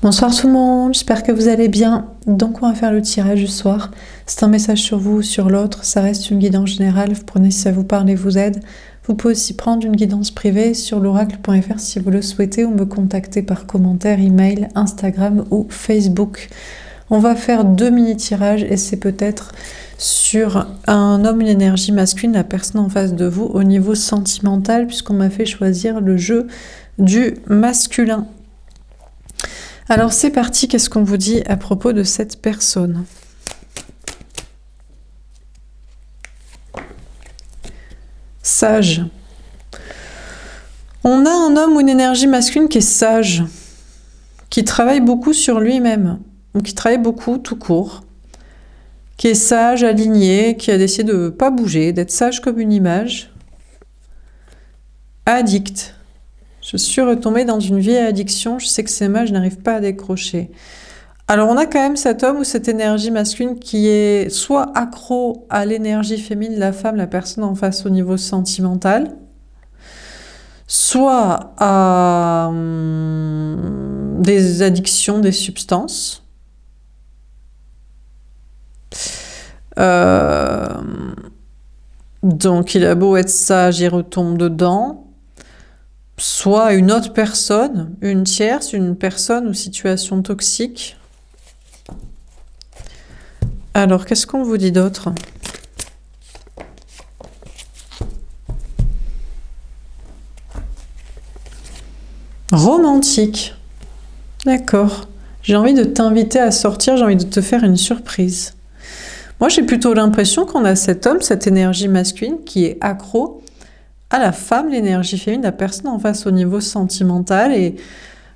Bonsoir tout le monde, j'espère que vous allez bien. Donc on va faire le tirage du soir. C'est un message sur vous ou sur l'autre, ça reste une guidance générale, vous prenez si ça vous parle et vous aide. Vous pouvez aussi prendre une guidance privée sur l'oracle.fr si vous le souhaitez ou me contacter par commentaire, email, Instagram ou Facebook. On va faire 2 mini-tirages et c'est peut-être sur un homme, une énergie masculine, la personne en face de vous au niveau sentimental puisqu'on m'a fait choisir le jeu du masculin. Alors c'est parti, qu'est-ce qu'on vous dit à propos de cette personne? Sage. On a un homme ou une énergie masculine qui est sage, qui travaille beaucoup sur lui-même, ou qui travaille beaucoup tout court, qui est sage, aligné, qui a décidé de ne pas bouger, d'être sage comme une image, addict. Je suis retombée dans une vieille addiction, je sais que ces mages n'arrivent pas à décrocher. Alors on a quand même cet homme ou cette énergie masculine qui est soit accro à l'énergie féminine, la femme, la personne en face au niveau sentimental, soit à des addictions, des substances. Donc il a beau être sage, il retombe dedans. Soit une autre personne, une tierce, une personne ou situation toxique. Alors, qu'est-ce qu'on vous dit d'autre? Romantique. D'accord. J'ai envie de t'inviter à sortir, j'ai envie de te faire une surprise. Moi, j'ai plutôt l'impression qu'on a cet homme, cette énergie masculine qui est accro à la femme, l'énergie féminine, la personne en face au niveau sentimental et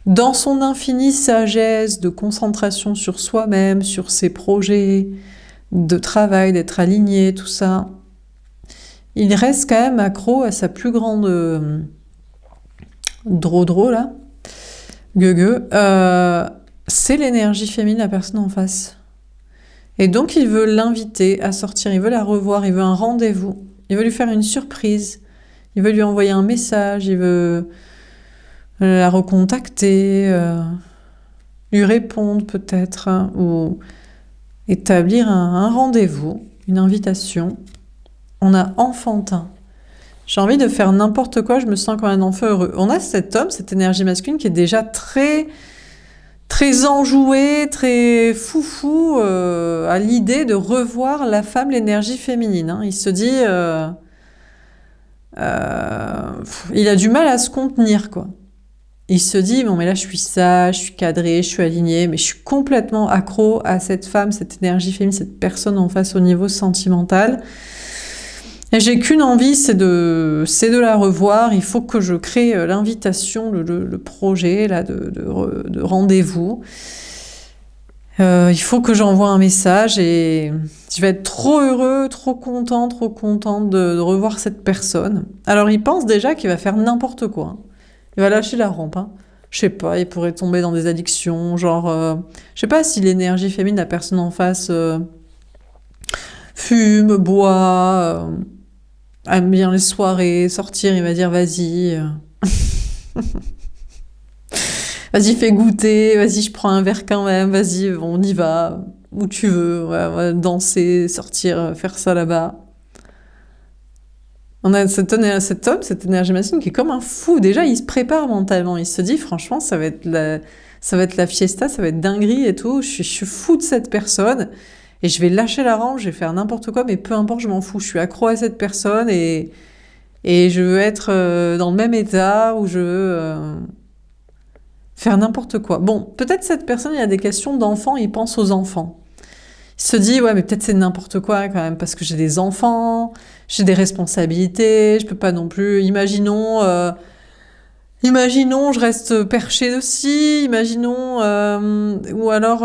dans son infinie sagesse de concentration sur soi-même, sur ses projets de travail, d'être aligné, tout ça, il reste quand même accro à sa plus grande dro là, gueugue, c'est l'énergie féminine, la personne en face. Et donc il veut l'inviter à sortir, il veut la revoir, il veut un rendez-vous, il veut lui faire une surprise. Il veut lui envoyer un message, il veut la recontacter, lui répondre peut-être, hein, ou établir un rendez-vous, une invitation. On a enfantin. J'ai envie de faire n'importe quoi, je me sens comme un enfant heureux. On a cet homme, cette énergie masculine qui est déjà très, très enjoué, très foufou à l'idée de revoir la femme, l'énergie féminine. Hein. Il se dit... il a du mal à se contenir, quoi. Il se dit, bon, mais là, je suis sage, je suis cadré, je suis aligné, mais je suis complètement accro à cette femme, cette énergie féminine, cette personne en face au niveau sentimental. Et j'ai qu'une envie, c'est de la revoir. Il faut que je crée l'invitation, le projet là, de rendez-vous. Il faut que j'envoie un message et je vais être trop heureux, trop contente de revoir cette personne. Alors il pense déjà qu'il va faire n'importe quoi. Il va lâcher la rampe. Hein. Je sais pas, il pourrait tomber dans des addictions, genre... je sais pas si l'énergie féminine, la personne en face, fume, boit, aime bien les soirées, sortir, il va dire vas-y... Vas-y, fais goûter, vas-y, je prends un verre quand même, vas-y, on y va, où tu veux, ouais, on va danser, sortir, faire ça là-bas. On a cet homme, cette énergie masculine qui est comme un fou. Déjà, il se prépare mentalement, il se dit, franchement, ça va être la fiesta, ça va être dinguerie et tout, je suis fou de cette personne, et je vais lâcher la rampe, je vais faire n'importe quoi, mais peu importe, je m'en fous, je suis accro à cette personne, et je veux être dans le même état, où je veux... faire n'importe quoi. Bon, peut-être cette personne, il a des questions d'enfants, il pense aux enfants. Il se dit, ouais, mais peut-être c'est n'importe quoi quand même, parce que j'ai des enfants, j'ai des responsabilités, je peux pas non plus... Imaginons, je reste perché de ci, imaginons, ou alors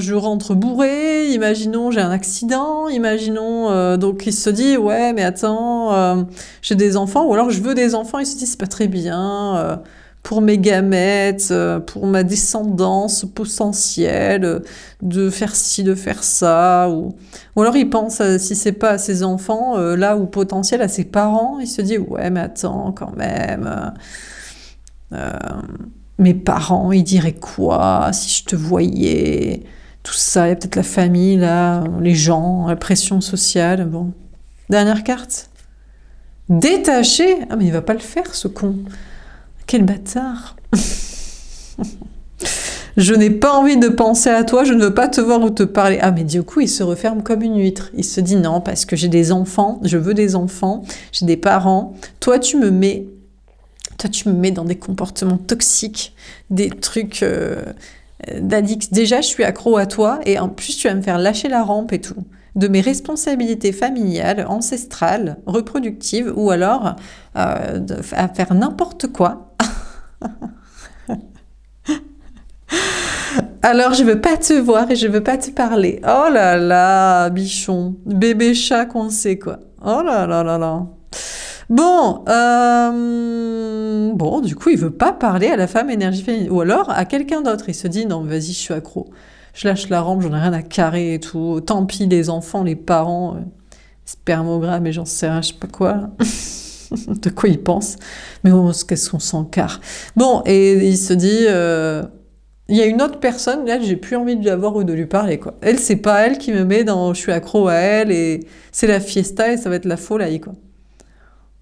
je rentre bourré, imaginons j'ai un accident, imaginons... donc il se dit, ouais, mais attends, j'ai des enfants, ou alors je veux des enfants, il se dit, c'est pas très bien... pour mes gamètes, pour ma descendance potentielle, de faire ci, de faire ça, ou alors il pense, si c'est pas à ses enfants, là, ou potentiel à ses parents, il se dit, ouais, mais attends, quand même, Mes parents, ils diraient quoi si je te voyais? Tout ça, il y a peut-être la famille, là, les gens, la pression sociale. Bon. Dernière carte. Détaché? Ah, mais il va pas le faire, ce con. Quel bâtard. Je n'ai pas envie de penser à toi, je ne veux pas te voir ou te parler. Ah, mais du coup, il se referme comme une huître. Il se dit non, parce que j'ai des enfants, je veux des enfants, j'ai des parents. Toi, tu me mets dans des comportements toxiques, des trucs d'addict. Déjà, je suis accro à toi et en plus, tu vas me faire lâcher la rampe et tout. De mes responsabilités familiales, ancestrales, reproductives, ou alors à faire n'importe quoi. Alors, je veux pas te voir et je veux pas te parler. Oh là là, bichon. Bébé chat coincé, quoi. Oh là là là là. Bon, bon, du coup, il veut pas parler à la femme énergie féminine. Ou alors à quelqu'un d'autre. Il se dit, non, vas-y, je suis accro. Je lâche la rampe, j'en ai rien à carrer et tout. Tant pis, les enfants, les parents, spermogramme et j'en sais rien, je sais pas quoi. De quoi il pense. Mais bon, qu'est-ce qu'on s'en carre. Bon, et il se dit... il y a une autre personne, là, j'ai plus envie de la voir ou de lui parler, quoi. Elle, c'est pas elle qui me met dans... Je suis accro à elle et c'est la fiesta et ça va être la folie, quoi.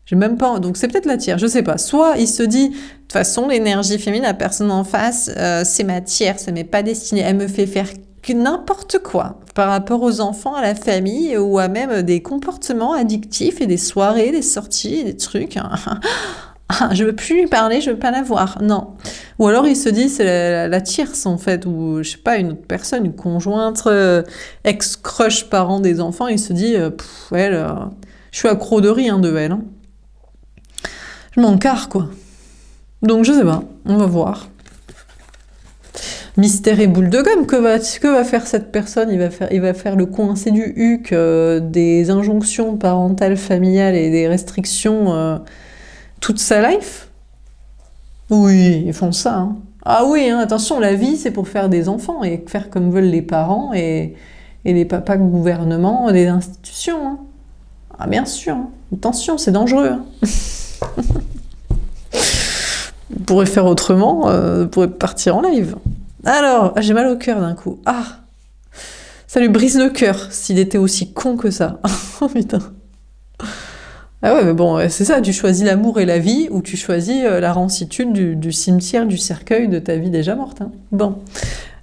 J'ai même pas... Donc c'est peut-être la tierce, je sais pas. Soit il se dit, de toute façon, l'énergie féminine, la personne en face, c'est ma tierce, elle m'est pas destinée. Elle me fait faire que n'importe quoi par rapport aux enfants, à la famille ou à même des comportements addictifs et des soirées, des sorties, des trucs. Ah, je veux plus lui parler, je veux pas la voir. Non. Ou alors il se dit c'est la tierce en fait, ou je sais pas, une autre personne, une conjointe, ex-crush parent des enfants, il se dit elle, je suis accro de rien de elle. Hein. Je m'en carre quoi. Donc je sais pas, on va voir. Mystère et boule de gomme, que va faire cette personne? Il va faire le coincé du huc, des injonctions parentales, familiales et des restrictions toute sa life? Oui, ils font ça. Hein. Ah oui, hein, attention, la vie, c'est pour faire des enfants et faire comme veulent les parents et les papas gouvernements, les institutions. Hein. Ah bien sûr. Hein. Attention, c'est dangereux. Hein. On pourrait faire autrement, on pourrait partir en live. Alors, j'ai mal au cœur d'un coup. Ah, ça lui brise le cœur s'il était aussi con que ça. Oh putain. Ah ouais, mais bon, c'est ça, tu choisis l'amour et la vie, ou tu choisis la rancitude du cimetière, du cercueil de ta vie déjà morte. Hein. Bon.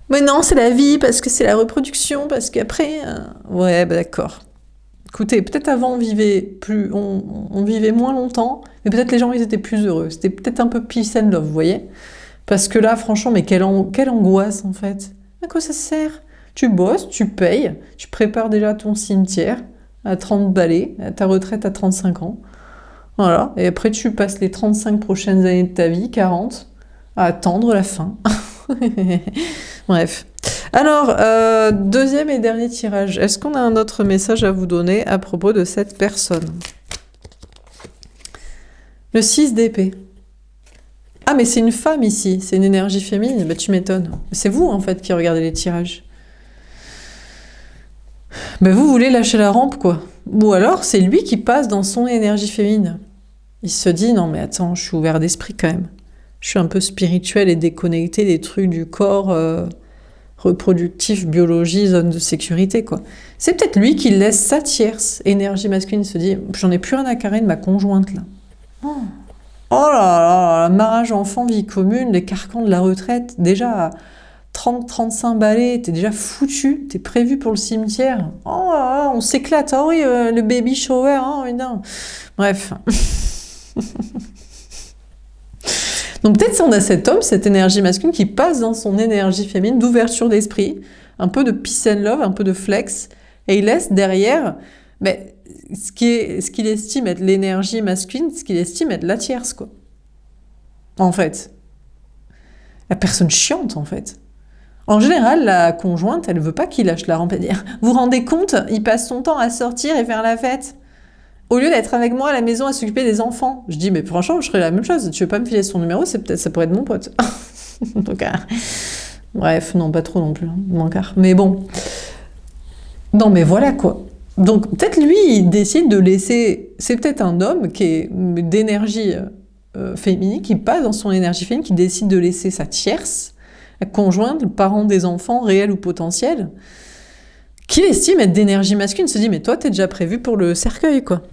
Mais non, c'est la vie, parce que c'est la reproduction, parce qu'après... Ouais, bah d'accord. Écoutez, peut-être avant on vivait moins longtemps, mais peut-être les gens ils étaient plus heureux. C'était peut-être un peu peace and love, vous voyez? Parce que là, franchement, mais quelle angoisse en fait. À quoi ça sert? Tu bosses, tu payes, tu prépares déjà ton cimetière à 30 balais, à ta retraite à 35 ans. Voilà, et après tu passes les 35 prochaines années de ta vie, 40, à attendre la fin. Bref. Alors, deuxième et dernier tirage. Est-ce qu'on a un autre message à vous donner à propos de cette personne? Le 6 d'épée. Ah, mais c'est une femme ici, c'est une énergie féminine. Bah, tu m'étonnes. C'est vous, en fait, qui regardez les tirages. Ben vous voulez lâcher la rampe, quoi. Ou alors, c'est lui qui passe dans son énergie féminine. Il se dit, non mais attends, je suis ouvert d'esprit quand même. Je suis un peu spirituel et déconnecté des trucs du corps reproductif, biologie, zone de sécurité, quoi. C'est peut-être lui qui laisse sa tierce énergie masculine se dit, j'en ai plus rien à carrer de ma conjointe, là. Oh là là, mariage, enfant, vie commune, les carcans de la retraite, déjà... 30-35 balais, t'es déjà foutu, t'es prévu pour le cimetière. Oh, on s'éclate, oh oui, le baby shower, oh non. Bref. Donc peut-être on a cet homme, cette énergie masculine qui passe dans son énergie féminine d'ouverture d'esprit, un peu de peace and love, un peu de flex, et il laisse derrière ce qu'il estime être l'énergie masculine, ce qu'il estime être la tierce, quoi. En fait. La personne chiante, en fait. En général, la conjointe, elle veut pas qu'il lâche la rampe et dire « Vous vous rendez compte, il passe son temps à sortir et faire la fête au lieu d'être avec moi à la maison à s'occuper des enfants. » Je dis « Mais franchement, je ferais la même chose. Tu veux pas me filer son numéro, ça pourrait être mon pote. » Donc, bref, non, pas trop non plus, hein, mon quart. Mais bon. Non, mais voilà, quoi. Donc, peut-être lui, il décide de laisser... C'est peut-être un homme qui est d'énergie féminine, qui passe dans son énergie féminine, qui décide de laisser sa tierce, la conjointe, le parent des enfants, réel ou potentiel, qu'il estime être d'énergie masculine, se dit mais toi t'es déjà prévu pour le cercueil quoi.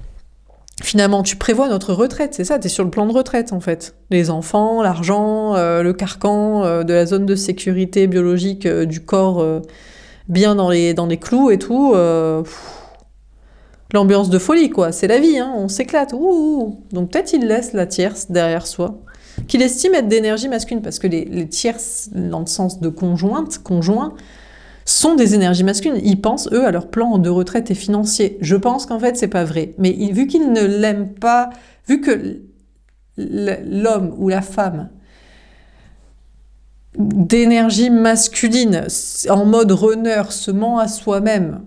Finalement tu prévois notre retraite, c'est ça, t'es sur le plan de retraite en fait. Les enfants, l'argent, le carcan de la zone de sécurité biologique du corps bien dans les clous et tout. L'ambiance de folie quoi, c'est la vie, hein, on s'éclate. Donc peut-être il laisse la tierce derrière soi, qu'il estime être d'énergie masculine, parce que les tierces dans le sens de conjoint, sont des énergies masculines. Ils pensent, eux, à leur plan de retraite et financier. Je pense qu'en fait, c'est pas vrai. Mais vu qu'ils ne l'aiment pas, vu que l'homme ou la femme d'énergie masculine, en mode runner, se ment à soi-même,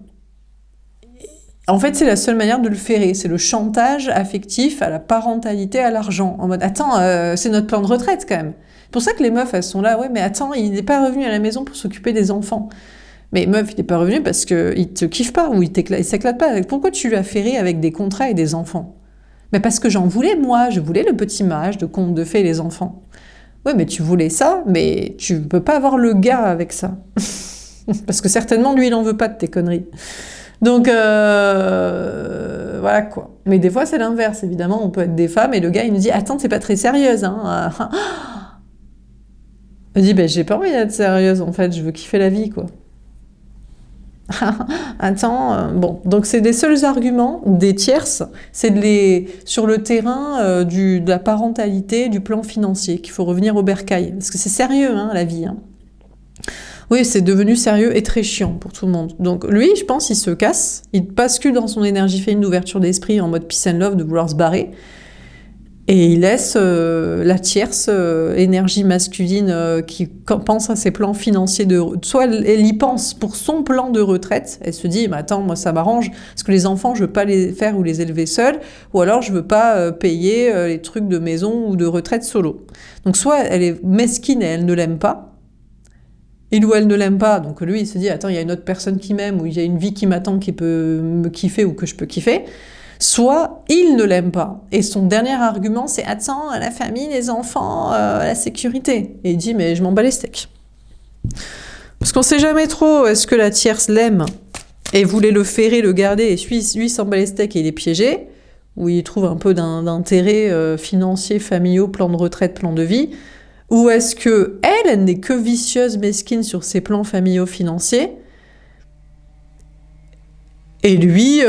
en fait, c'est la seule manière de le ferrer. C'est le chantage affectif à la parentalité, à l'argent. En mode, attends, c'est notre plan de retraite quand même. C'est pour ça que les meufs, elles sont là, ouais, mais attends, il n'est pas revenu à la maison pour s'occuper des enfants. Mais meuf, il n'est pas revenu parce qu'il te kiffe pas ou il s'éclate pas. Pourquoi tu lui as ferré avec des contrats et des enfants? Mais parce que j'en voulais, moi. Je voulais le petit mage de conte de fées et les enfants. Ouais, mais tu voulais ça, mais tu peux pas avoir le gars avec ça. Parce que certainement, lui, il en veut pas de tes conneries. Donc, voilà quoi. Mais des fois, c'est l'inverse, évidemment. On peut être des femmes et le gars, il nous dit « Attends, t'es pas très sérieuse, hein. » Il dit « j'ai pas envie d'être sérieuse, en fait. Je veux kiffer la vie, quoi. » Attends, bon, donc c'est des seuls arguments des tierces, c'est sur le terrain de la parentalité, du plan financier, qu'il faut revenir au bercail, parce que c'est sérieux, hein, la vie. Hein. Oui, c'est devenu sérieux et très chiant pour tout le monde. Donc lui, je pense, il se casse, il bascule dans son énergie féminine d'ouverture d'esprit en mode peace and love, de vouloir se barrer, et il laisse la tierce énergie masculine qui pense à ses plans financiers. Soit elle y pense pour son plan de retraite, elle se dit « attends, moi ça m'arrange, parce que les enfants, je veux pas les faire ou les élever seuls, ou alors je veux pas payer les trucs de maison ou de retraite solo. » Donc soit elle est mesquine et elle ne l'aime pas, il ou elle ne l'aime pas, donc lui il se dit « attends, il y a une autre personne qui m'aime, ou il y a une vie qui m'attend qui peut me kiffer ou que je peux kiffer », soit il ne l'aime pas. Et son dernier argument, c'est « attends, la famille, les enfants, la sécurité ». Et il dit « mais je m'en bats les steaks ». Parce qu'on sait jamais trop, est-ce que la tierce l'aime et voulait le ferrer, le garder, et lui s'en bat les steaks et il est piégé, ou il trouve un peu d'intérêt financier, familiaux, plan de retraite, plan de vie, ou est-ce que elle n'est que vicieuse, mesquine sur ses plans familiaux financiers, et lui,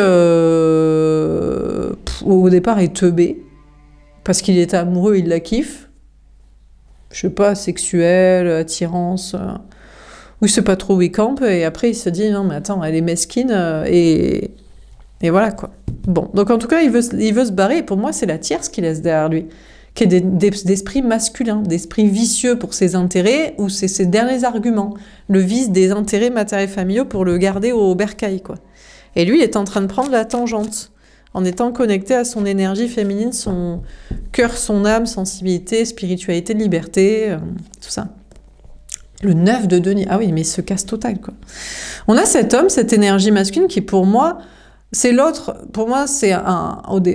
au départ, est teubé, parce qu'il est amoureux, il la kiffe. Je sais pas, sexuel, attirance. Oui, c'est pas trop où il campe, et après il se dit, non mais attends, elle est mesquine, et voilà quoi. Bon, donc en tout cas, il veut se barrer, et pour moi, c'est la tierce qui laisse derrière lui, qui est d'esprit masculin, d'esprit vicieux pour ses intérêts, ou c'est ses derniers arguments, le vice des intérêts matériels familiaux pour le garder au bercail, quoi. Et lui, il est en train de prendre la tangente, en étant connecté à son énergie féminine, son cœur, son âme, sensibilité, spiritualité, liberté, tout ça. Le 9 de denier. Ah oui, mais il se casse total, quoi. On a cet homme, cette énergie masculine qui, pour moi, c'est l'autre. Pour moi, c'est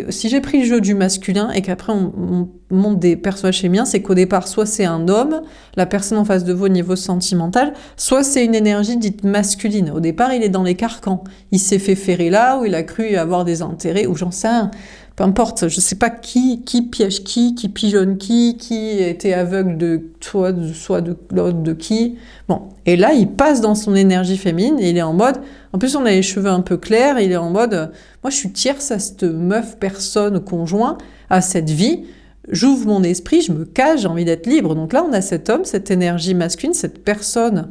si j'ai pris le jeu du masculin et qu'après on monte des personnages féminins, c'est qu'au départ, soit c'est un homme, la personne en face de vous au niveau sentimental, soit c'est une énergie dite masculine. Au départ, il est dans les carcans. Il s'est fait ferrer là, où il a cru avoir des intérêts, ou j'en sais rien. Peu importe, je sais pas qui piège qui pigeonne qui était aveugle de soit de l'autre, de qui. Bon, et là, il passe dans son énergie féminine et il est en mode... En plus, on a les cheveux un peu clairs, il est en mode... Moi, je suis tierce à cette meuf, personne, conjoint, à cette vie. J'ouvre mon esprit, je me cache, j'ai envie d'être libre. Donc là, on a cet homme, cette énergie masculine, cette personne...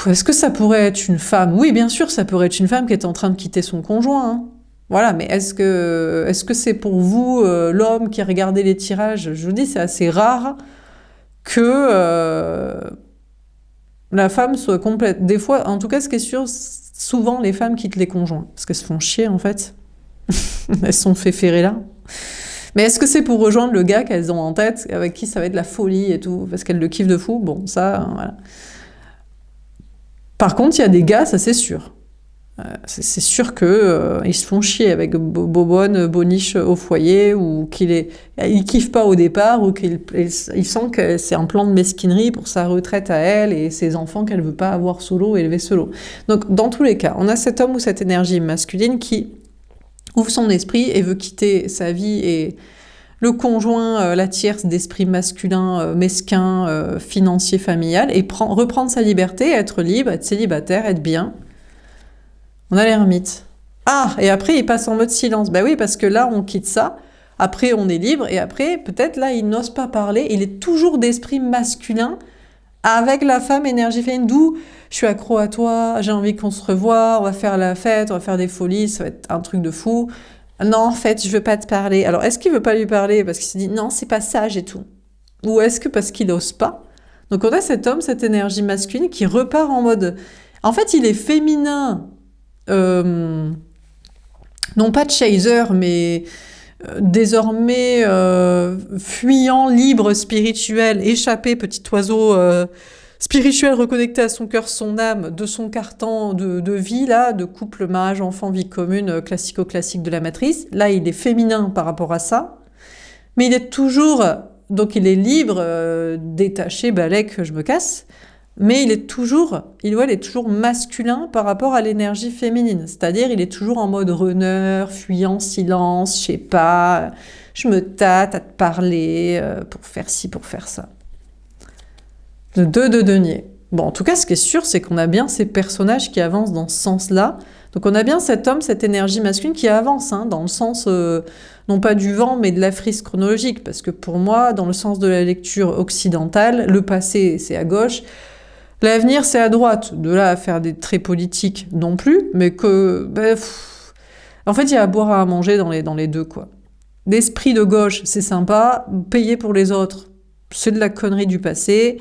Est-ce que ça pourrait être une femme? Oui, bien sûr, ça pourrait être une femme qui est en train de quitter son conjoint, hein. Voilà, mais est-ce que c'est pour vous l'homme qui a regardé les tirages? Je vous dis, c'est assez rare que la femme soit complète. Des fois, en tout cas, ce qui est sûr, souvent les femmes quittent les conjoints parce qu'elles se font chier en fait. Elles se sont fait ferrer là. Mais est-ce que c'est pour rejoindre le gars qu'elles ont en tête, avec qui ça va être la folie et tout, parce qu'elles le kiffent de fou? Bon, ça, voilà. Par contre, il y a des gars, ça c'est sûr. C'est sûr que ils se font chier avec Bobonne, Boniche au foyer, ou il kiffe pas au départ, ou il sent que c'est un plan de mesquinerie pour sa retraite à elle et ses enfants qu'elle veut pas avoir solo, élever solo. Donc dans tous les cas, on a cet homme ou cette énergie masculine qui ouvre son esprit et veut quitter sa vie et le conjoint, la tierce d'esprit masculin, mesquin, financier, familial, et reprendre sa liberté, être libre, être célibataire, être bien. On a l'ermite. Ah, et après, il passe en mode silence. Bah oui, parce que là, on quitte ça. Après, on est libre. Et après, peut-être, là, il n'ose pas parler. Il est toujours d'esprit masculin avec la femme énergie féminine. D'où, je suis accro à toi, j'ai envie qu'on se revoie, on va faire la fête, on va faire des folies, ça va être un truc de fou. Non, en fait, je veux pas te parler. Alors, est-ce qu'il veut pas lui parler parce qu'il se dit, non, c'est pas sage et tout? Ou est-ce que parce qu'il n'ose pas? Donc, on a cet homme, cette énergie masculine qui repart en mode... En fait, il est féminin... non pas de chaser, mais désormais fuyant, libre, spirituel, échappé, petit oiseau spirituel reconnecté à son cœur, son âme, de son cartan de vie, là, de couple, mariage, enfant, vie commune, classico-classique de la matrice. Là, il est féminin par rapport à ça, mais il est toujours... Donc il est libre, détaché, balèque, je me casse. Mais il est toujours masculin par rapport à l'énergie féminine. C'est-à-dire, il est toujours en mode runner, fuyant, silence, je sais pas, je me tâte à te parler pour faire ci, pour faire ça. Le 2 de denier. Bon, en tout cas, ce qui est sûr, c'est qu'on a bien ces personnages qui avancent dans ce sens-là. Donc on a bien cet homme, cette énergie masculine qui avance, hein, dans le sens, non pas du vent, mais de la frise chronologique. Parce que pour moi, dans le sens de la lecture occidentale, le passé, c'est à gauche, l'avenir, c'est à droite. De là à faire des traits politiques non plus, mais que... En fait, il y a à boire et à manger dans les deux, quoi. L'esprit de gauche, c'est sympa. Payer pour les autres, c'est de la connerie du passé.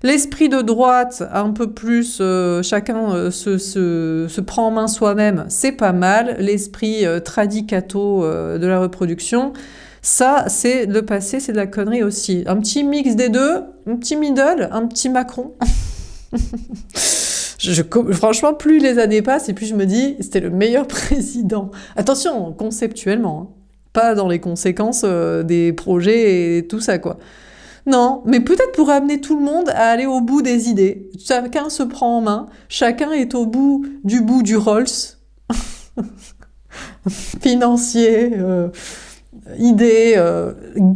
L'esprit de droite, un peu plus, chacun se prend en main soi-même, c'est pas mal. L'esprit tradicato de la reproduction, ça, c'est le passé, c'est de la connerie aussi. Un petit mix des deux, un petit middle, un petit Macron. Franchement, plus les années passent et plus je me dis, c'était le meilleur président. Attention, conceptuellement, hein. Pas dans les conséquences des projets et tout ça, quoi. Non, mais peut-être pour amener tout le monde à aller au bout des idées. Chacun se prend en main, chacun est au bout du Rolls, financier, idée,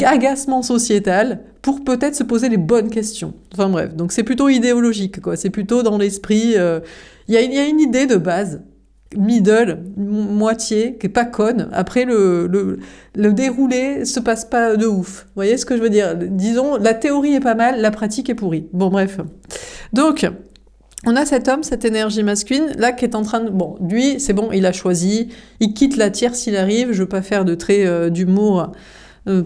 agacement sociétal, pour peut-être se poser les bonnes questions. Enfin bref, donc c'est plutôt idéologique, quoi. C'est plutôt dans l'esprit... Il y a une idée de base, middle, moitié, qui est pas conne. Après, le déroulé se passe pas de ouf. Vous voyez ce que je veux dire? Disons, la théorie est pas mal, la pratique est pourrie. Bon, bref. Donc... on a cet homme, cette énergie masculine, là, qui est en train de... Bon, lui, c'est bon, il a choisi, il quitte la tierce s'il arrive, je veux pas faire de traits d'humour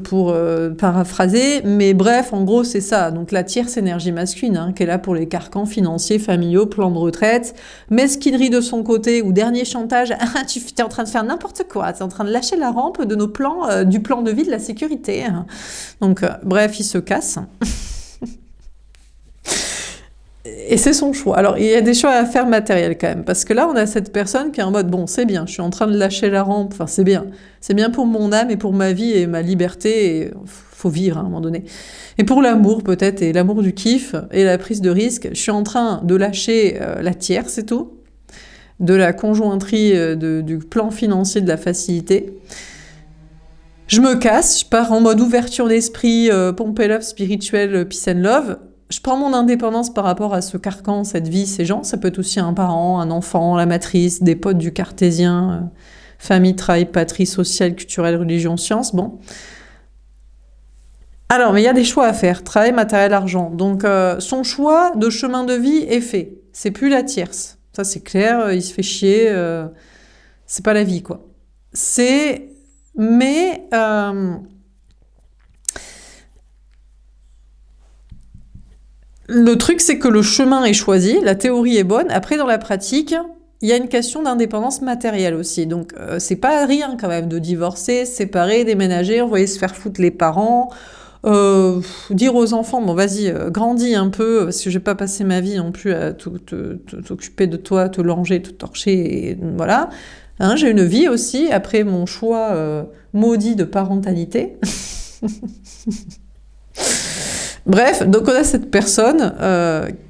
pour paraphraser, mais bref, en gros, c'est ça. Donc la tierce énergie masculine, hein, qui est là pour les carcans financiers, familiaux, plan de retraite, mesquinerie de son côté, ou dernier chantage, ah, tu es en train de faire n'importe quoi, tu es en train de lâcher la rampe de nos plans, du plan de vie de la sécurité. Hein. Donc, bref, il se casse. Et c'est son choix. Alors, il y a des choix à faire matériels quand même, parce que là, on a cette personne qui est en mode, bon, c'est bien, je suis en train de lâcher la rampe, enfin, c'est bien pour mon âme et pour ma vie et ma liberté, et faut vivre hein, à un moment donné. Et pour l'amour, peut-être, et l'amour du kiff, et la prise de risque, je suis en train de lâcher la tierce, c'est tout, de la conjointerie, du plan financier, de la facilité. Je me casse, je pars en mode ouverture d'esprit, pompe love, spirituel, peace and love. Je prends mon indépendance par rapport à ce carcan, cette vie, ces gens. Ça peut être aussi un parent, un enfant, la matrice, des potes du cartésien, famille, travail, patrie, social, culturel, religion, science. Bon. Alors, mais il y a des choix à faire. Travail, matériel, argent. Donc, son choix de chemin de vie est fait. C'est plus la tierce. Ça, c'est clair. Il se fait chier. C'est pas la vie, quoi. Mais... le truc, c'est que le chemin est choisi, la théorie est bonne. Après, dans la pratique, il y a une question d'indépendance matérielle aussi. Donc, c'est pas rien quand même de divorcer, séparer, déménager, envoyer se faire foutre les parents, Dire aux enfants, bon vas-y, grandis un peu, parce que je vais pas passer ma vie non plus à t'occuper de toi, te langer, te torcher, et voilà. Hein, j'ai une vie aussi, après mon choix maudit de parentalité. Bref, donc on a cette personne,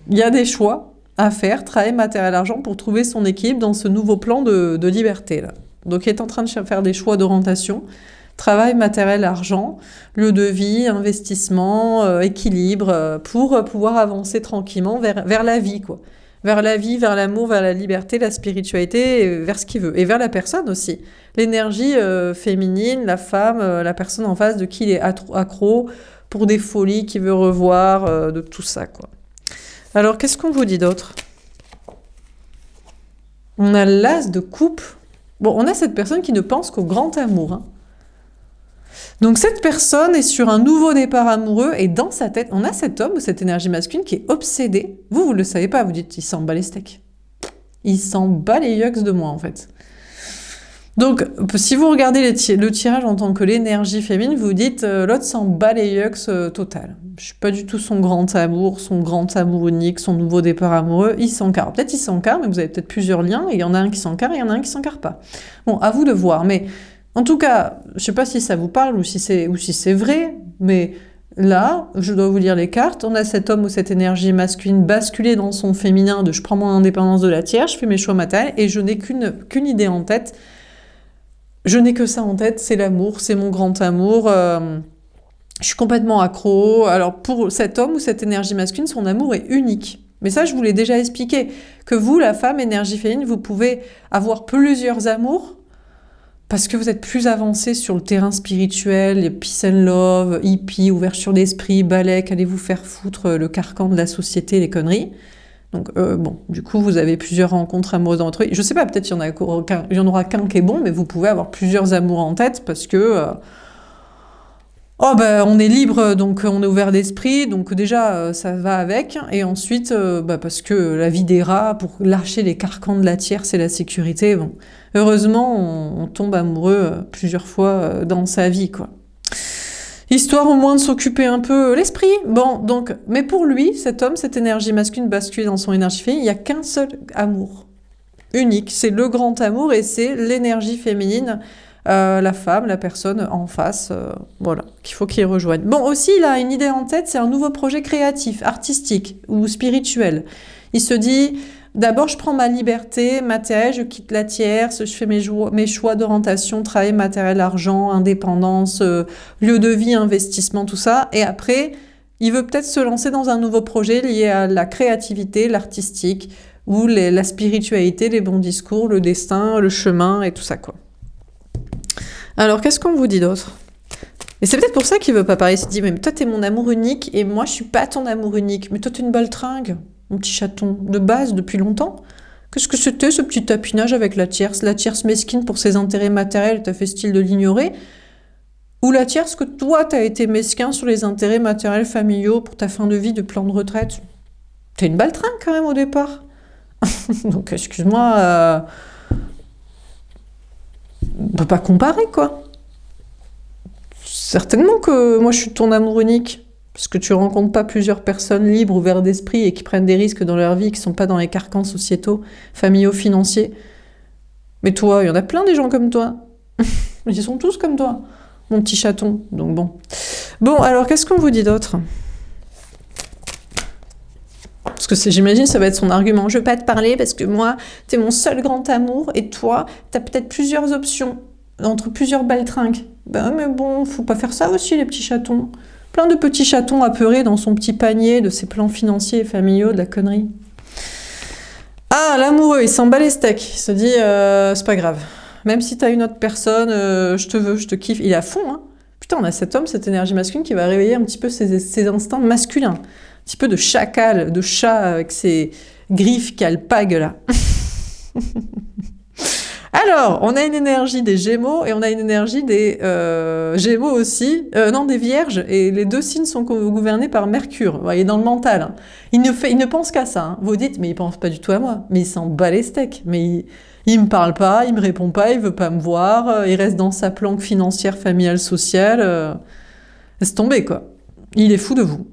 il y a des choix à faire, travail, matériel, argent, pour trouver son équilibre dans ce nouveau plan de liberté, là. Donc il est en train de faire des choix d'orientation. Travail, matériel, argent, lieu de vie, investissement, équilibre, pour pouvoir avancer tranquillement vers la vie, quoi. Vers la vie, vers l'amour, vers la liberté, la spiritualité, vers ce qu'il veut. Et vers la personne aussi. L'énergie féminine, la femme, la personne en face de qui il est accro, pour des folies qu'il veut revoir, de tout ça, quoi. Alors, qu'est-ce qu'on vous dit d'autre? On a l'as de coupe. Bon, on a cette personne qui ne pense qu'au grand amour, hein. Donc cette personne est sur un nouveau départ amoureux et dans sa tête, on a cet homme ou cette énergie masculine qui est obsédé. Vous le savez pas, vous dites, il s'en bat les steaks. Il s'en bat les yucks de moi, en fait. Donc, si vous regardez le tirage en tant que l'énergie féminine, vous dites, l'autre s'en bat les yucks total. Je suis pas du tout son grand amour unique, son nouveau départ amoureux. Il s'encarre. Peut-être il s'encarre, mais vous avez peut-être plusieurs liens, et il y en a un qui s'encarre et il y en a un qui s'encarre pas. Bon, à vous de voir, mais... En tout cas, je sais pas si ça vous parle ou si c'est vrai, mais là, je dois vous lire les cartes. On a cet homme ou cette énergie masculine basculée dans son féminin de je prends mon indépendance de la tierce, je fais mes choix matériels et je n'ai qu'une idée en tête. Je n'ai que ça en tête, c'est l'amour, c'est mon grand amour. Je suis complètement accro. Alors pour cet homme ou cette énergie masculine, son amour est unique. Mais ça, je vous l'ai déjà expliqué. Que vous, la femme, énergie féminine, vous pouvez avoir plusieurs amours, parce que vous êtes plus avancé sur le terrain spirituel, peace and love, hippie, ouverture d'esprit, balèque, allez vous faire foutre le carcan de la société, les conneries. Donc bon, du coup, vous avez plusieurs rencontres amoureuses dans votre vie. Je sais pas, peut-être qu'il y en aura qu'un qui est bon, mais vous pouvez avoir plusieurs amours en tête parce que... on est libre, donc on est ouvert d'esprit, donc déjà ça va avec, et ensuite parce que la vie des rats, pour lâcher les carcans de la tierce et la sécurité, bon, heureusement on tombe amoureux plusieurs fois dans sa vie, quoi. Histoire au moins de s'occuper un peu l'esprit. Bon, donc, mais pour lui, cet homme, cette énergie masculine basculée dans son énergie féminine, il n'y a qu'un seul amour, unique, c'est le grand amour, et c'est l'énergie féminine. La femme, la personne en face, voilà, qu'il faut qu'il rejoigne. Bon, aussi, il a une idée en tête, c'est un nouveau projet créatif, artistique ou spirituel. Il se dit, d'abord, je prends ma liberté matérielle, je quitte la tierce, je fais mes choix d'orientation, travail, matériel, argent, indépendance, lieu de vie, investissement, tout ça. Et après, il veut peut-être se lancer dans un nouveau projet lié à la créativité, l'artistique, ou la spiritualité, les bons discours, le destin, le chemin et tout ça, quoi. Alors, qu'est-ce qu'on vous dit d'autre? Et c'est peut-être pour ça qu'il veut pas parler. Il se dit, mais toi, t'es mon amour unique, et moi, je suis pas ton amour unique. Mais toi, t'es une baltringue, mon petit chaton, de base, depuis longtemps. Qu'est-ce que c'était, ce petit tapinage avec la tierce mesquine pour ses intérêts matériels, t'as fait style de l'ignorer? Ou la tierce que toi, t'as été mesquin sur les intérêts matériels familiaux pour ta fin de vie de plan de retraite? T'es une baltringue, quand même, au départ. Donc, excuse-moi... On peut pas comparer, quoi. Certainement que moi je suis ton amour unique, parce que tu rencontres pas plusieurs personnes libres, ouvertes d'esprit et qui prennent des risques dans leur vie, qui sont pas dans les carcans sociétaux, familiaux, financiers. Mais toi, il y en a plein des gens comme toi. Ils sont tous comme toi, mon petit chaton. Donc bon. Bon, alors qu'est-ce qu'on vous dit d'autre? Parce que j'imagine ça va être son argument. Je veux pas te parler parce que moi, t'es mon seul grand amour et toi, t'as peut-être plusieurs options entre plusieurs baltringues. Ben mais bon, faut pas faire ça aussi, les petits chatons. Plein de petits chatons apeurés dans son petit panier de ses plans financiers et familiaux, de la connerie. Ah, l'amoureux, il s'en bat les steaks. Il se dit, c'est pas grave. Même si t'as une autre personne, je te veux, je te kiffe. Il est à fond, hein. Putain, on a cet homme, cette énergie masculine qui va réveiller un petit peu ses instincts masculins. Un petit peu de chacal, de chat avec ses griffes qu'alpague là. Alors, on a une énergie des Gémeaux et on a une énergie des Gémeaux aussi, des Vierges, et les deux signes sont gouvernés par Mercure. Vous voyez, dans le mental. Hein. Il ne pense qu'à ça. Hein. Vous dites, mais il pense pas du tout à moi. Mais il s'en bat les steaks. Mais il me parle pas, il me répond pas, il veut pas me voir, il reste dans sa planque financière, familiale, sociale. Laisse tomber, quoi. Il est fou de vous.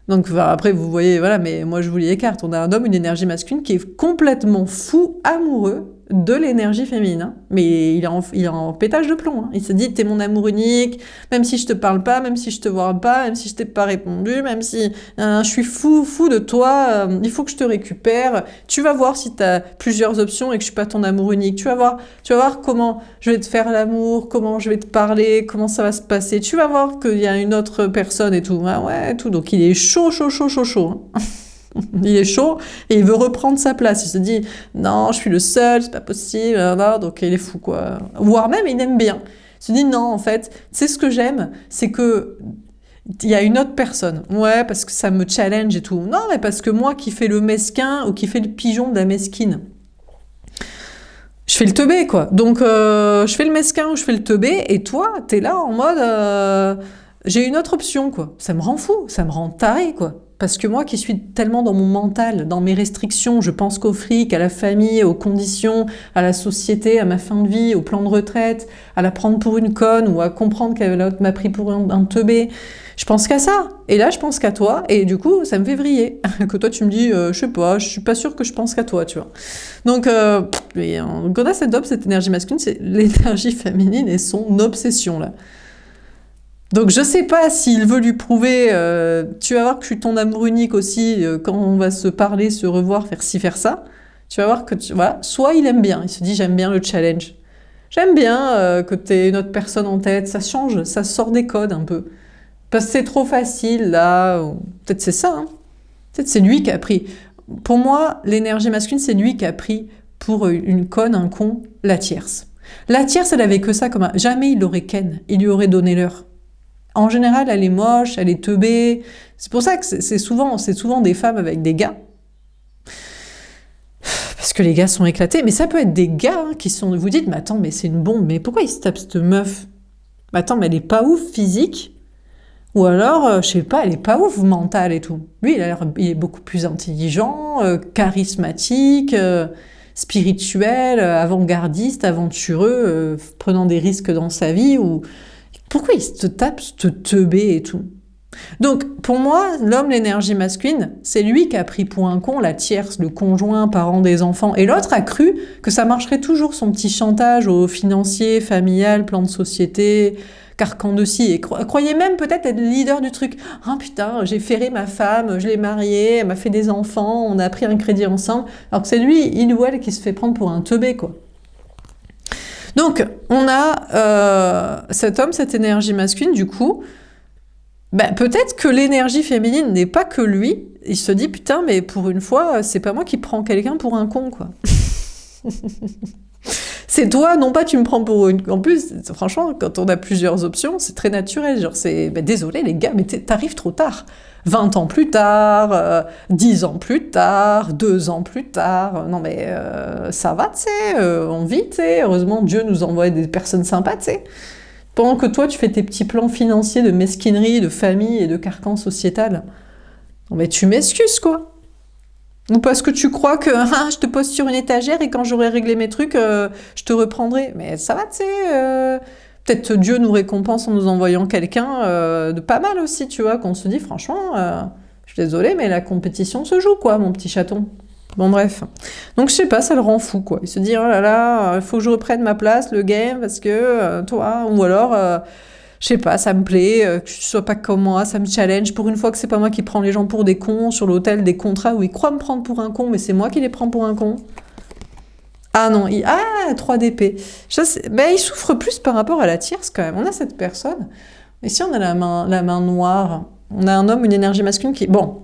Donc enfin, après, vous voyez, voilà, mais moi je vous les écarte. On a un homme, une énergie masculine qui est complètement fou, amoureux de l'énergie féminine. Hein. Mais il est en pétage de plomb. Hein. Il se dit, t'es mon amour unique, même si je te parle pas, même si je te vois pas, même si je t'ai pas répondu, même si je suis fou, fou de toi, il faut que je te récupère. Tu vas voir si t'as plusieurs options et que je suis pas ton amour unique. Tu vas voir comment je vais te faire l'amour, comment je vais te parler, comment ça va se passer. Tu vas voir qu'il y a une autre personne et tout. Ah ouais, tout. Donc il est chaud, chaud, chaud, chaud, chaud. Hein. Il est chaud et il veut reprendre sa place. Il se dit non, je suis le seul, c'est pas possible. Donc il est fou quoi. Voire même il aime bien. Il se dit non, en fait, c'est ce que j'aime, c'est que il y a une autre personne. Ouais, parce que ça me challenge et tout. Non, mais parce que moi qui fais le mesquin ou qui fais le pigeon de la mesquine, je fais le teubé quoi. Donc je fais le mesquin ou je fais le teubé et toi, t'es là en mode j'ai une autre option quoi. Ça me rend fou, ça me rend taré quoi. Parce que moi qui suis tellement dans mon mental, dans mes restrictions, je pense qu'au fric, à la famille, aux conditions, à la société, à ma fin de vie, au plan de retraite, à la prendre pour une conne ou à comprendre qu'elle m'a pris pour un teubé. Je pense qu'à ça. Et là, je pense qu'à toi. Et du coup, ça me fait vriller. Que toi, tu me dis, je sais pas, je suis pas sûre que je pense qu'à toi, tu vois. Donc, quand on a cette énergie masculine, c'est l'énergie féminine et son obsession, là. Donc je sais pas s'il veut lui prouver, tu vas voir que je suis ton amour unique aussi, quand on va se parler, se revoir, faire ci, faire ça, tu vas voir que, voilà, soit il aime bien, il se dit j'aime bien le challenge, j'aime bien que t'aies une autre personne en tête, ça change, ça sort des codes un peu, parce que c'est trop facile là, ou peut-être c'est ça, hein. Peut-être c'est lui qui a pris, pour moi l'énergie masculine c'est lui qui a pris pour une conne, un con, la tierce. La tierce elle avait que ça comme jamais il l'aurait ken, il lui aurait donné l'heure. En général, elle est moche, elle est teubée. C'est pour ça que c'est souvent des femmes avec des gars. Parce que les gars sont éclatés. Mais ça peut être des gars qui sont... Vous dites, mais attends, mais c'est une bombe. Mais pourquoi il se tape cette meuf? Mais attends, mais elle est pas ouf physique. Ou alors, je sais pas, elle est pas ouf mentale et tout. Lui, il est beaucoup plus intelligent, charismatique, spirituel, avant-gardiste, aventureux, prenant des risques dans sa vie ou... Pourquoi il se tape ce teubé et tout? Donc, pour moi, l'homme, l'énergie masculine, c'est lui qui a pris pour un con la tierce, le conjoint, parent des enfants. Et l'autre a cru que ça marcherait toujours, son petit chantage au financier, familial, plan de société, carcan de scie. Et croyait même peut-être être le leader du truc. Ah putain, j'ai ferré ma femme, je l'ai mariée, elle m'a fait des enfants, on a pris un crédit ensemble. Alors que c'est lui, il ou elle, qui se fait prendre pour un teubé, quoi. Donc, on a cet homme, cette énergie masculine, du coup, peut-être que l'énergie féminine n'est pas que lui. Il se dit, putain, mais pour une fois, c'est pas moi qui prends quelqu'un pour un con, quoi. C'est toi, non pas tu me prends pour une... En plus, franchement, quand on a plusieurs options, c'est très naturel. Genre, désolé les gars, mais t'arrives trop tard. 20 ans plus tard, 10 ans plus tard, 2 ans plus tard. Non mais ça va, tu sais, on vit, tu sais. Heureusement, Dieu nous envoie des personnes sympas, tu sais. Pendant que toi, tu fais tes petits plans financiers de mesquinerie, de famille et de carcan sociétal. Non mais tu m'excuses, quoi. Ou parce que tu crois que je te pose sur une étagère et quand j'aurai réglé mes trucs, je te reprendrai. Mais ça va, tu sais. Peut-être Dieu nous récompense en nous envoyant quelqu'un de pas mal aussi, tu vois, qu'on se dit franchement, je suis désolée, mais la compétition se joue, quoi, mon petit chaton. Bon, bref. Donc, je sais pas, ça le rend fou, quoi. Il se dit, oh là là, il faut que je reprenne ma place, le game, parce que toi, ou alors... je sais pas, ça me plaît, que tu sois pas comme moi, ça me challenge. Pour une fois que c'est pas moi qui prends les gens pour des cons sur l'hôtel, des contrats où ils croient me prendre pour un con, mais c'est moi qui les prends pour un con. Ah non, 3 d'épée. Il souffre plus par rapport à la tierce quand même. On a cette personne. Et si on a la main noire, on a un homme, une énergie masculine qui... Bon,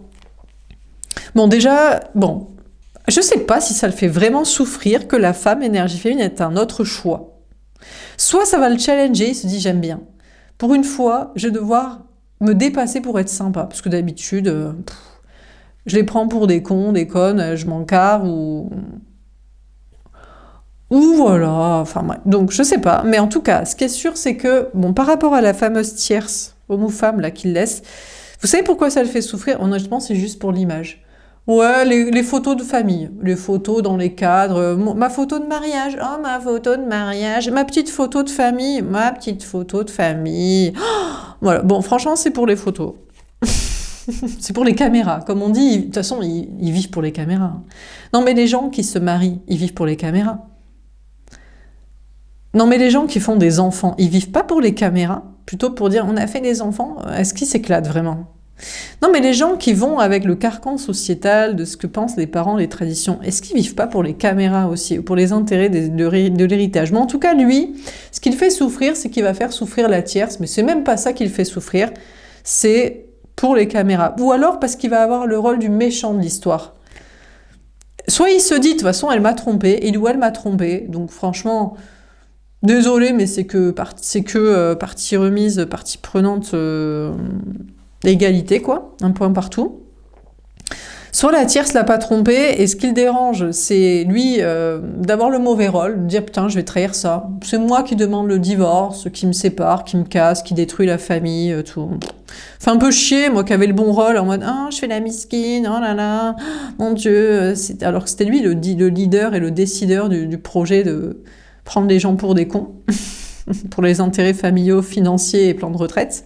déjà, je sais pas si ça le fait vraiment souffrir que la femme, énergie féminine, est un autre choix. Soit ça va le challenger, il se dit j'aime bien. Pour une fois, je vais devoir me dépasser pour être sympa. Parce que d'habitude, je les prends pour des cons, des connes, je m'en carre ou voilà, enfin bref. Donc je sais pas, mais en tout cas, ce qui est sûr, c'est que, par rapport à la fameuse tierce, homme ou femme, là, qu'il laisse, vous savez pourquoi ça le fait souffrir? Honnêtement, c'est juste pour l'image. Ouais, les photos de famille, les photos dans les cadres, ma photo de mariage, oh ma photo de mariage, ma petite photo de famille, ma petite photo de famille. Oh, voilà, franchement, c'est pour les photos. C'est pour les caméras. Comme on dit, de toute façon, ils vivent pour les caméras. Non, mais les gens qui se marient, ils vivent pour les caméras. Non, mais les gens qui font des enfants, ils vivent pas pour les caméras, plutôt pour dire, on a fait des enfants, est-ce qu'ils s'éclatent vraiment? Non, mais les gens qui vont avec le carcan sociétal de ce que pensent les parents, les traditions, est-ce qu'ils vivent pas pour les caméras aussi, ou pour les intérêts de l'héritage? Mais en tout cas, lui, ce qu'il fait souffrir, c'est qu'il va faire souffrir la tierce, mais c'est même pas ça qu'il fait souffrir, c'est pour les caméras. Ou alors parce qu'il va avoir le rôle du méchant de l'histoire. Soit il se dit, de toute façon, elle m'a trompé, il ou elle m'a trompé, donc franchement, désolé, mais c'est que partie remise, partie prenante... Égalité, quoi, un point partout. Soit la tierce l'a pas trompé, et ce qui le dérange, c'est lui d'avoir le mauvais rôle, de dire putain, je vais trahir ça. C'est moi qui demande le divorce, qui me sépare, qui me casse, qui détruit la famille, tout. Fait un peu chier, moi qui avais le bon rôle, en mode ah, je fais la misquine, oh là là, mon Dieu. Alors que c'était lui le leader et le décideur du projet de prendre les gens pour des cons, pour les intérêts familiaux, financiers et plans de retraite.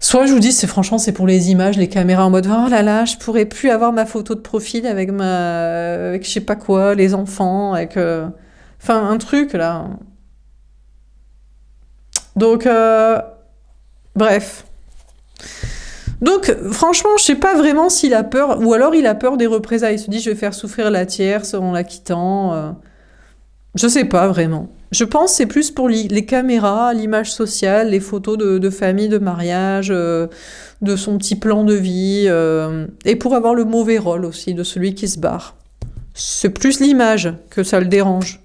Soit je vous dis, franchement, c'est pour les images, les caméras en mode oh là là, je pourrais plus avoir ma photo de profil avec je sais pas quoi, les enfants, avec enfin un truc là. Donc bref. Donc franchement, je sais pas vraiment s'il a peur, ou alors il a peur des représailles. Il se dit je vais faire souffrir la tierce en la quittant. Je sais pas vraiment. Je pense que c'est plus pour les caméras, l'image sociale, les photos de famille, de mariage, de son petit plan de vie, et pour avoir le mauvais rôle aussi de celui qui se barre. C'est plus l'image que ça le dérange.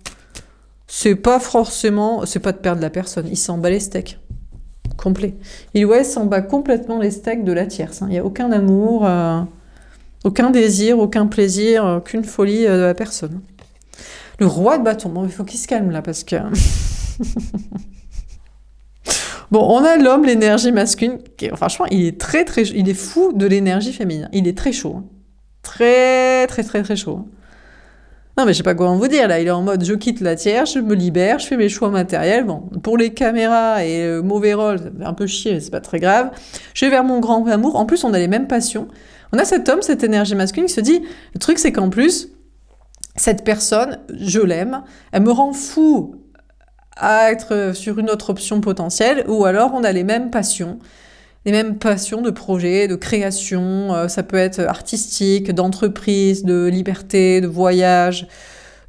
C'est pas de perdre la personne, il s'en bat les steaks. Complet. Il s'en bat complètement les steaks de la tierce. Il n'y a aucun amour, aucun désir, aucun plaisir, aucune folie de la personne. Le roi de bâton. Bon, il faut qu'il se calme là parce que... Bon, on a l'homme, l'énergie masculine. Franchement, il est il est fou de l'énergie féminine. Il est très chaud. Hein. Très, très, très, très chaud. Non, mais je sais pas quoi vous dire là. Il est en mode je quitte la tierce, je me libère, je fais mes choix matériels. Bon, pour les caméras et le mauvais rôle, ça fait un peu chier, mais c'est pas très grave. Je vais vers mon grand amour. En plus, on a les mêmes passions. On a cet homme, cette énergie masculine qui se dit le truc, c'est qu'en plus, cette personne, je l'aime, elle me rend fou à être sur une autre option potentielle, ou alors on a les mêmes passions de projet, de création, ça peut être artistique, d'entreprise, de liberté, de voyage,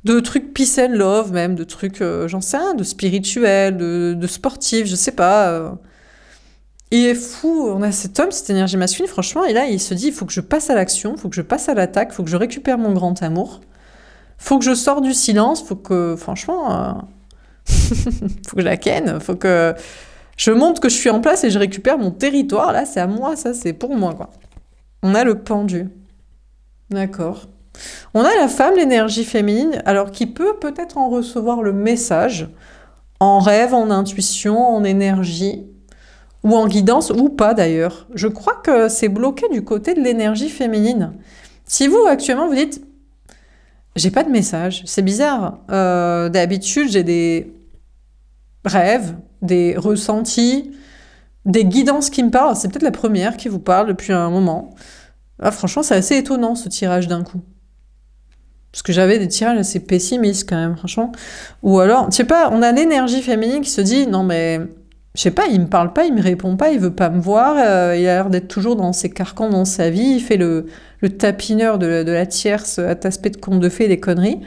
de trucs peace and love même, de trucs, j'en sais rien, de spirituel, de sportif, je sais pas. Il est fou, on a cet homme, cette énergie masculine, franchement, et là il se dit, il faut que je passe à l'action, il faut que je passe à l'attaque, il faut que je récupère mon grand amour. Faut que je sorte du silence, faut que, franchement, faut que je la ken, faut que je montre que je suis en place et je récupère mon territoire. Là, c'est à moi, ça, c'est pour moi, quoi. On a le pendu. D'accord. On a la femme, l'énergie féminine, alors qui peut peut-être en recevoir le message, en rêve, en intuition, en énergie, ou en guidance, ou pas d'ailleurs. Je crois que c'est bloqué du côté de l'énergie féminine. Si vous, actuellement, vous dites... J'ai pas de message, c'est bizarre. D'habitude, j'ai des rêves, des ressentis, des guidances qui me parlent. C'est peut-être la première qui vous parle depuis un moment. Ah, franchement, c'est assez étonnant ce tirage d'un coup. Parce que j'avais des tirages assez pessimistes quand même, franchement. Ou alors, je sais pas, on a l'énergie féminine qui se dit non mais je sais pas, il me parle pas, il me répond pas, il veut pas me voir, il a l'air d'être toujours dans ses carcans dans sa vie, il fait le tapineur de la tierce à aspect de conte de fées et des conneries.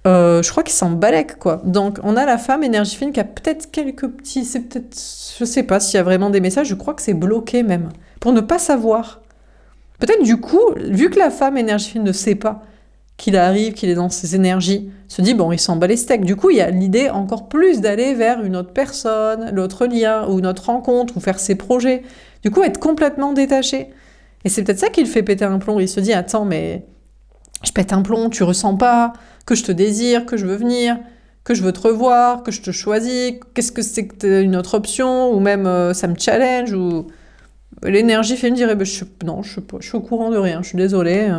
Je crois qu'il s'en balèque, quoi. Donc, on a la femme énergie féminine qui a peut-être quelques petits... C'est peut-être... Je sais pas s'il y a vraiment des messages, je crois que c'est bloqué même, pour ne pas savoir. Peut-être du coup, vu que la femme énergie féminine ne sait pas qu'il arrive, qu'il est dans ses énergies, se dit, bon, il s'en bat les steaks. Du coup, il y a l'idée encore plus d'aller vers une autre personne, l'autre lien, ou notre rencontre, ou faire ses projets. Du coup, être complètement détaché. Et c'est peut-être ça qui le fait péter un plomb. Il se dit, attends, mais je pète un plomb, tu ressens pas que je te désire, que je veux venir, que je veux te revoir, que je te choisis, qu'est-ce que c'est que t'as une autre option, ou même ça me challenge, ou l'énergie féminine dirait, bah, non, je sais pas, je suis au courant de rien, je suis désolée.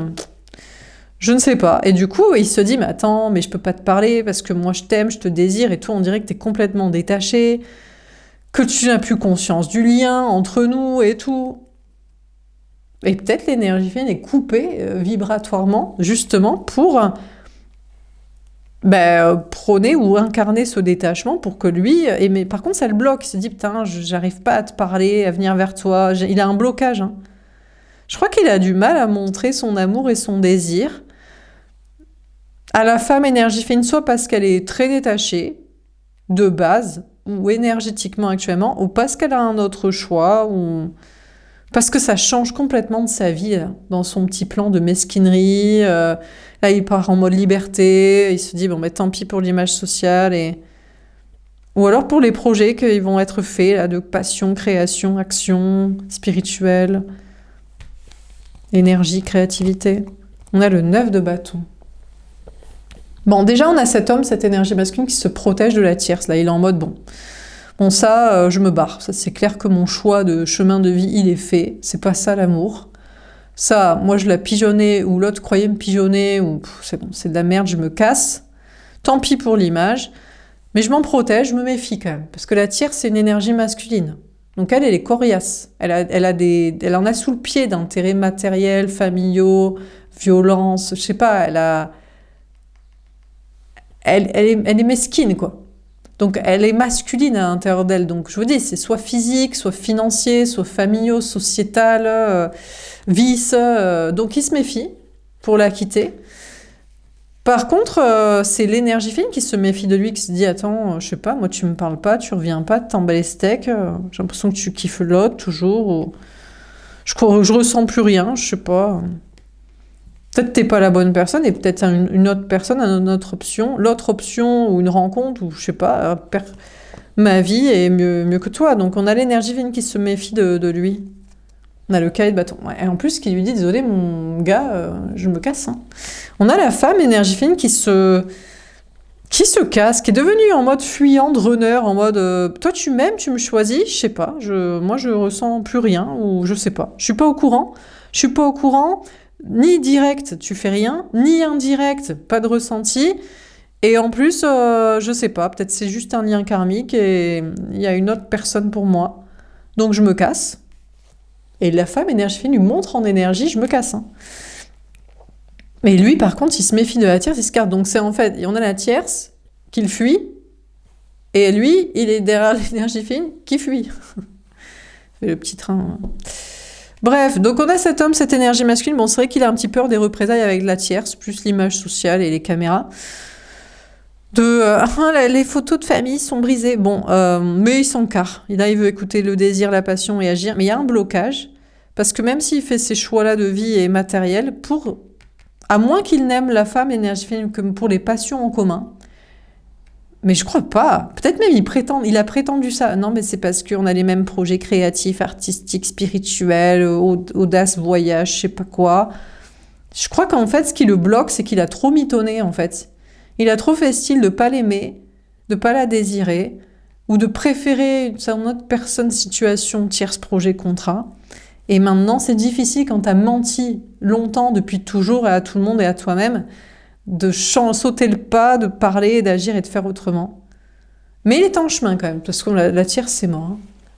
Je ne sais pas. Et du coup, il se dit, mais attends, mais je peux pas te parler parce que moi je t'aime, je te désire, et toi on dirait que t'es complètement détaché, que tu n'as plus conscience du lien entre nous et tout. Et peut-être l'énergie féminine est coupée vibratoirement, justement, pour prôner ou incarner ce détachement pour que lui... mais par contre, ça le bloque. Il se dit, putain, j'arrive pas à te parler, à venir vers toi. Il a un blocage. Hein. Je crois qu'il a du mal à montrer son amour et son désir à la femme énergie féminine, soit parce qu'elle est très détachée, de base, ou énergétiquement actuellement, ou parce qu'elle a un autre choix, ou parce que ça change complètement de sa vie, là, dans son petit plan de mesquinerie. Là, il part en mode liberté, il se dit, bon, tant pis pour l'image sociale, ou alors pour les projets qui vont être faits, là, de passion, création, action, spirituelle, énergie, créativité. On a le 9 de bâton. Bon, déjà, on a cet homme, cette énergie masculine qui se protège de la tierce. Là, il est en mode, bon ça, je me barre. Ça, c'est clair que mon choix de chemin de vie, il est fait. C'est pas ça, l'amour. Ça, moi, je l'ai pigeonné, ou l'autre croyait me pigeonner, ou c'est bon, c'est de la merde, je me casse. Tant pis pour l'image. Mais je m'en protège, je me méfie quand même. Parce que la tierce, c'est une énergie masculine. Donc elle est coriace. Elle en a sous le pied d'intérêts matériels, familiaux, violence, je sais pas, elle est mesquine, quoi. Donc elle est masculine à l'intérieur d'elle. Donc je vous dis, c'est soit physique, soit financier, soit familiaux, sociétal, vice. Donc il se méfie pour la quitter. Par contre, c'est l'énergie féminine qui se méfie de lui, qui se dit, attends, je sais pas, moi tu me parles pas, tu reviens pas, t'emballes les steaks, j'ai l'impression que tu kiffes l'autre toujours, ou je ressens plus rien, je sais pas. Peut-être t'es pas la bonne personne et peut-être une autre personne a une autre option. L'autre option ou une rencontre ou je sais pas, ma vie est mieux que toi. Donc on a l'énergie féminine qui se méfie de lui. On a le cahier de bâton. Ouais. Et en plus qui lui dit, désolé mon gars, je me casse. Hein. On a la femme énergie féminine qui se casse, qui est devenue en mode fuyante, runner, en mode toi tu m'aimes, tu me choisis, je sais pas, moi je ressens plus rien ou je sais pas. Je suis pas au courant. Ni direct, tu fais rien, ni indirect, pas de ressenti. Et en plus, je sais pas, peut-être c'est juste un lien karmique et il y a une autre personne pour moi. Donc je me casse. Et la femme énergie féminine lui montre en énergie, je me casse. Hein. Mais lui, par contre, il se méfie de la tierce, il se carte. Donc c'est en fait, on a la tierce qu'il fuit, et lui, il est derrière l'énergie féminine qui fuit. C'est le petit train... Bref, donc on a cet homme, cette énergie masculine. Bon, c'est vrai qu'il a un petit peur des représailles avec la tierce, plus l'image sociale et les caméras. Les photos de famille sont brisées. Bon, mais il s'en carre. Là, il veut écouter le désir, la passion et agir. Mais il y a un blocage. Parce que même s'il fait ces choix-là de vie et matériel, à moins qu'il n'aime la femme énergie féminine que pour les passions en commun, mais je crois pas. Peut-être même il a prétendu ça. Non, mais c'est parce qu'on a les mêmes projets créatifs, artistiques, spirituels, audace, voyage, je sais pas quoi. Je crois qu'en fait, ce qui le bloque, c'est qu'il a trop mitonné, en fait. Il a trop fait style de pas l'aimer, de pas la désirer, ou de préférer une autre personne, situation, tierce, projet, contrat. Et maintenant, c'est difficile quand t'as menti longtemps, depuis toujours, et à tout le monde et à toi-même, de sauter le pas, de parler, d'agir et de faire autrement. Mais il est en chemin quand même, parce que la tierce, c'est mort. Hein.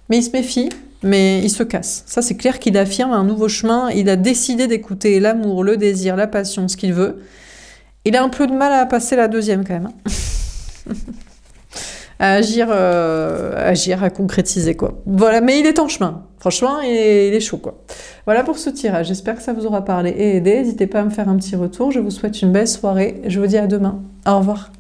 Mais il se méfie, mais il se casse. Ça, c'est clair qu'il affirme un nouveau chemin. Il a décidé d'écouter l'amour, le désir, la passion, ce qu'il veut. Il a un peu de mal à passer la deuxième quand même. Hein. À agir, à concrétiser, quoi. Voilà, mais il est en chemin. Franchement, il est chaud, quoi. Voilà pour ce tirage. J'espère que ça vous aura parlé et aidé. N'hésitez pas à me faire un petit retour. Je vous souhaite une belle soirée. Je vous dis à demain. Au revoir.